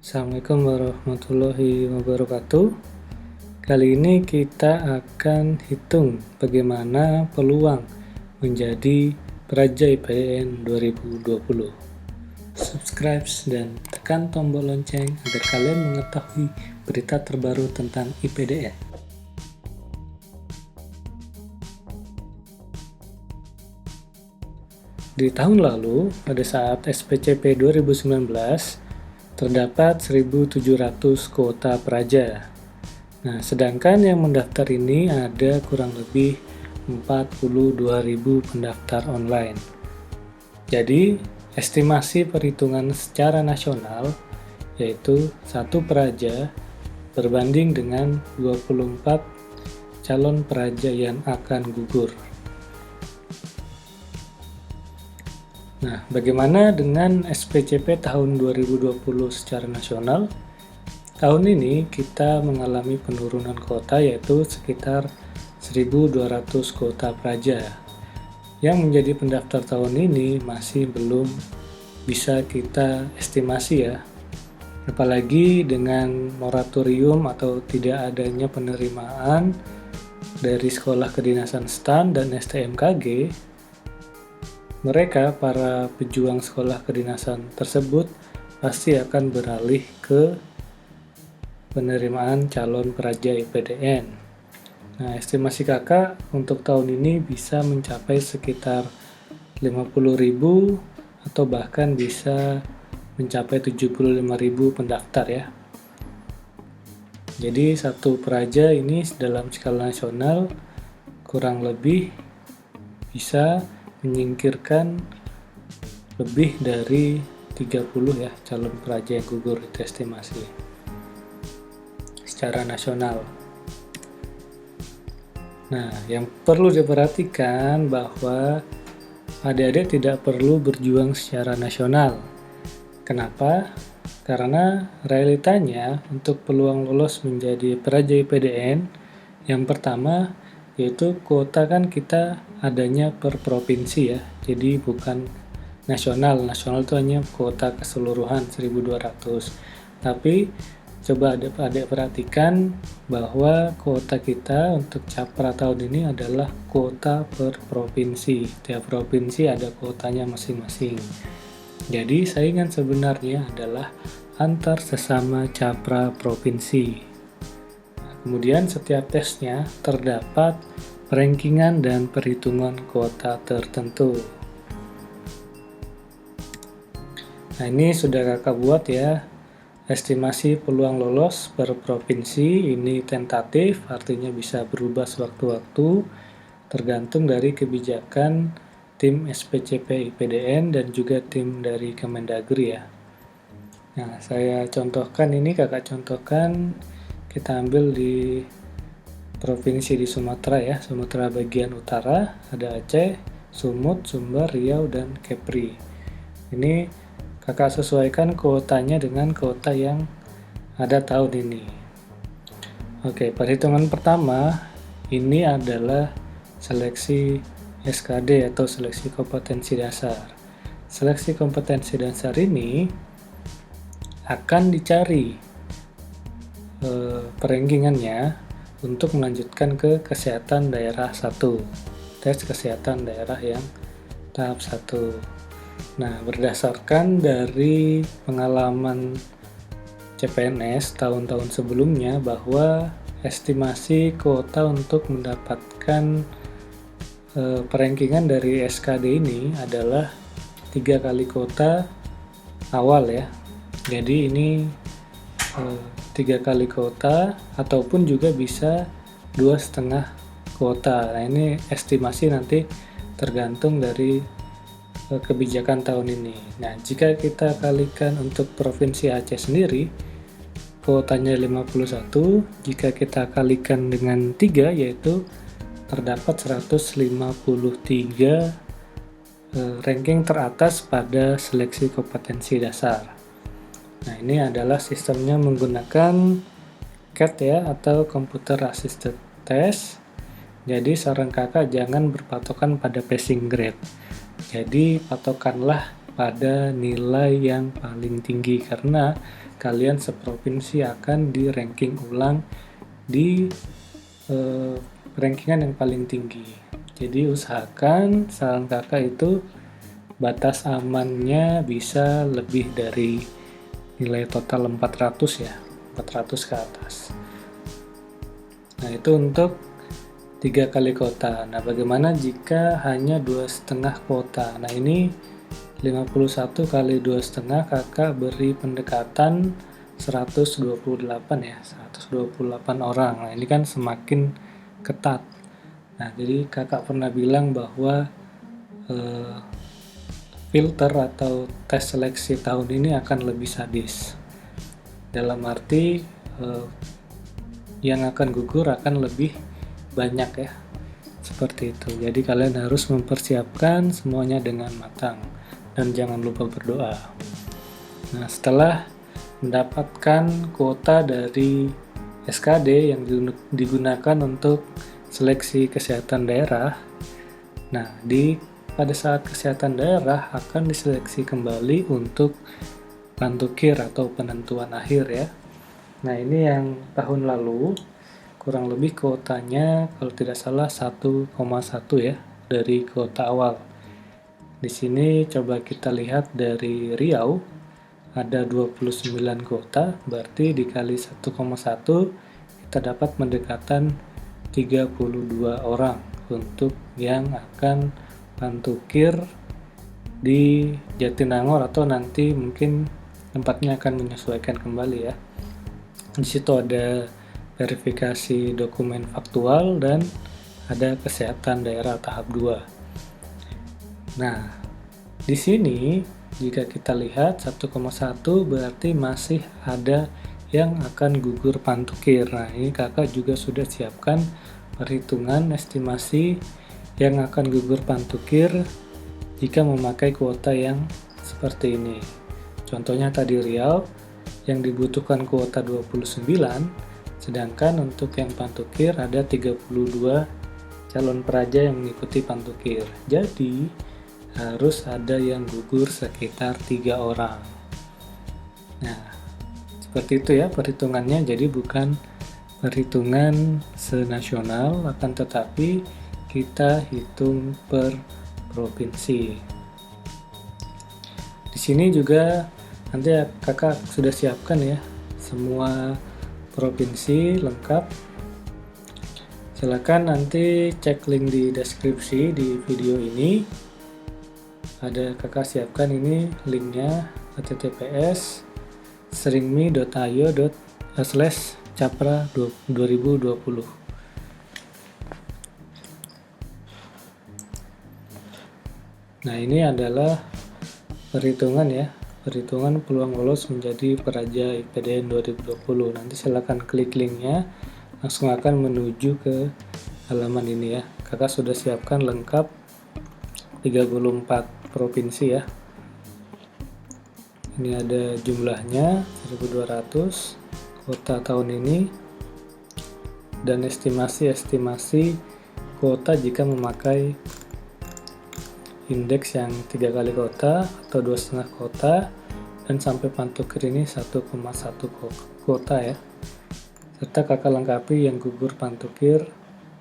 Assalamualaikum warahmatullahi wabarakatuh. Kali ini kita akan hitung bagaimana peluang menjadi Praja IPDN 2020. Subscribe dan tekan tombol lonceng agar kalian mengetahui berita terbaru tentang IPDN. Di tahun lalu, pada saat SPCP 2019, terdapat 1.700 kuota praja. Nah, sedangkan yang mendaftar ini ada kurang lebih 42.000 pendaftar online. Jadi, estimasi perhitungan secara nasional yaitu satu praja berbanding dengan 24 calon praja yang akan gugur. Nah, bagaimana dengan SPCP tahun 2020 secara nasional? Tahun ini kita mengalami penurunan kuota yaitu sekitar 1.200 kuota praja. Yang menjadi pendaftar tahun ini masih belum bisa kita estimasi ya. Apalagi dengan moratorium atau tidak adanya penerimaan dari Sekolah Kedinasan STAN dan STMKG, mereka, para pejuang sekolah kedinasan tersebut, pasti akan beralih ke penerimaan calon praja IPDN. Nah, estimasi kakak untuk tahun ini bisa mencapai sekitar 50.000 atau bahkan bisa mencapai 75.000 pendaftar ya. Jadi satu praja ini dalam skala nasional kurang lebih bisa menyingkirkan lebih dari 30 ya calon praja yang gugur, itu estimasi secara nasional. Nah, yang perlu diperhatikan bahwa adik-adik tidak perlu berjuang secara nasional. Kenapa? Karena realitanya untuk peluang lolos menjadi praja IPDN, yang pertama yaitu kuota kan kita adanya per provinsi ya, jadi bukan nasional. Nasional itu hanya kuota keseluruhan 1.200. Tapi coba adik-adik perhatikan bahwa kuota kita untuk Capra tahun ini adalah kuota per provinsi. Tiap provinsi ada kuotanya masing-masing. Jadi saingan sebenarnya adalah antar sesama Capra provinsi. Kemudian setiap tesnya terdapat rankingan dan perhitungan kuota tertentu. Nah, ini sudah kakak buat ya. Estimasi peluang lolos per provinsi ini tentatif, artinya bisa berubah sewaktu-waktu tergantung dari kebijakan tim SPCP IPDN dan juga tim dari Kemendagri ya. Nah, saya contohkan ini, kakak contohkan, kita ambil di provinsi di Sumatera ya, Sumatera bagian utara, ada Aceh, Sumut, Sumbar, Riau, dan Kepri. Ini kakak sesuaikan kuotanya dengan kuota yang ada tahun ini. Oke, perhitungan pertama ini adalah seleksi SKD atau seleksi kompetensi dasar. Seleksi kompetensi dasar ini akan dicari perenggingannya untuk melanjutkan ke kesehatan daerah 1, tes kesehatan daerah yang tahap 1. Nah, berdasarkan dari pengalaman CPNS tahun-tahun sebelumnya bahwa estimasi kuota untuk mendapatkan perenggingan dari SKD ini adalah 3 kali kuota awal ya. Jadi ini 3 kali kuota ataupun juga bisa 2,5 kuota. Nah, ini estimasi nanti tergantung dari kebijakan tahun ini. Nah, jika kita kalikan untuk Provinsi Aceh sendiri, kuotanya 51, jika kita kalikan dengan 3 yaitu terdapat 153 ranking teratas pada seleksi kompetensi dasar. Nah, ini adalah sistemnya menggunakan CAT ya, atau Computer Assisted Test. Jadi saran kakak jangan berpatokan pada passing grade. Jadi patokanlah pada nilai yang paling tinggi, karena kalian seprovinsi akan di ranking ulang di rankingan yang paling tinggi. Jadi usahakan, saran kakak itu batas amannya bisa lebih dari nilai total 400 ya, 400 ke atas. Nah, itu untuk 3 kali kota. Nah, bagaimana jika hanya 2,5 kota? Nah, ini 51 kali 2,5, kakak beri pendekatan 128 ya, 128 orang. Nah, ini kan semakin ketat. Nah, jadi kakak pernah bilang bahwa filter atau tes seleksi tahun ini akan lebih sadis. Dalam arti yang akan gugur akan lebih banyak ya. Seperti itu. Jadi kalian harus mempersiapkan semuanya dengan matang dan jangan lupa berdoa. Nah, setelah mendapatkan kuota dari SKD yang digunakan untuk seleksi kesehatan daerah, nah pada saat kesehatan daerah akan diseleksi kembali untuk pantukir atau penentuan akhir ya. Nah, ini yang tahun lalu kurang lebih kuotanya kalau tidak salah 1,1 ya dari kuota awal. Di sini coba kita lihat dari Riau ada 29 kuota, berarti dikali 1,1 kita dapat mendekatan 32 orang untuk yang akan pantukir di Jatinangor, atau nanti mungkin tempatnya akan menyesuaikan kembali ya. Di situ ada verifikasi dokumen faktual dan ada kesehatan daerah tahap 2. Nah, di sini jika kita lihat 1,1 berarti masih ada yang akan gugur pantukir. Nah, ini kakak juga sudah siapkan perhitungan estimasi yang akan gugur pantukir jika memakai kuota yang seperti ini. Contohnya tadi Riau yang dibutuhkan kuota 29, sedangkan untuk yang pantukir ada 32 calon peraja yang mengikuti pantukir. Jadi harus ada yang gugur sekitar 3 orang. Nah, seperti itu ya perhitungannya. Jadi bukan perhitungan senasional, akan tetapi kita hitung per provinsi. Di sini juga nanti kakak sudah siapkan ya semua provinsi lengkap. Silakan nanti cek link di deskripsi di video ini. Ada kakak siapkan ini linknya, https://ringme.io/capra2020. Nah, ini adalah perhitungan ya, perhitungan peluang lolos menjadi peraja IPDN 2020. Nanti silakan klik linknya, langsung akan menuju ke halaman ini ya. Kakak sudah siapkan lengkap 34 provinsi ya. Ini ada jumlahnya 1.200 kuota tahun ini, dan estimasi kuota jika memakai indeks yang 3 kali kota atau 2,5 kota, dan sampai pantukir ini 1,1 kota ya. Serta kakak lengkapi yang gugur pantukir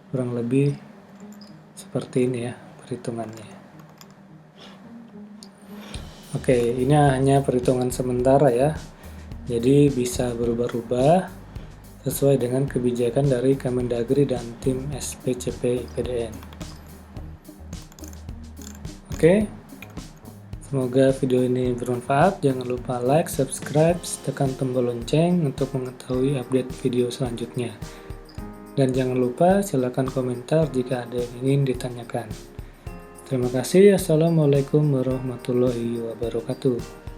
kurang lebih seperti ini ya perhitungannya. Oke, ini hanya perhitungan sementara ya. Jadi bisa berubah-ubah sesuai dengan kebijakan dari Kemendagri dan tim SPCP IPDN. Oke, semoga video ini bermanfaat. Jangan lupa like, subscribe, tekan tombol lonceng untuk mengetahui update video selanjutnya. Dan jangan lupa silakan komentar jika ada yang ingin ditanyakan. Terima kasih. Assalamualaikum warahmatullahi wabarakatuh.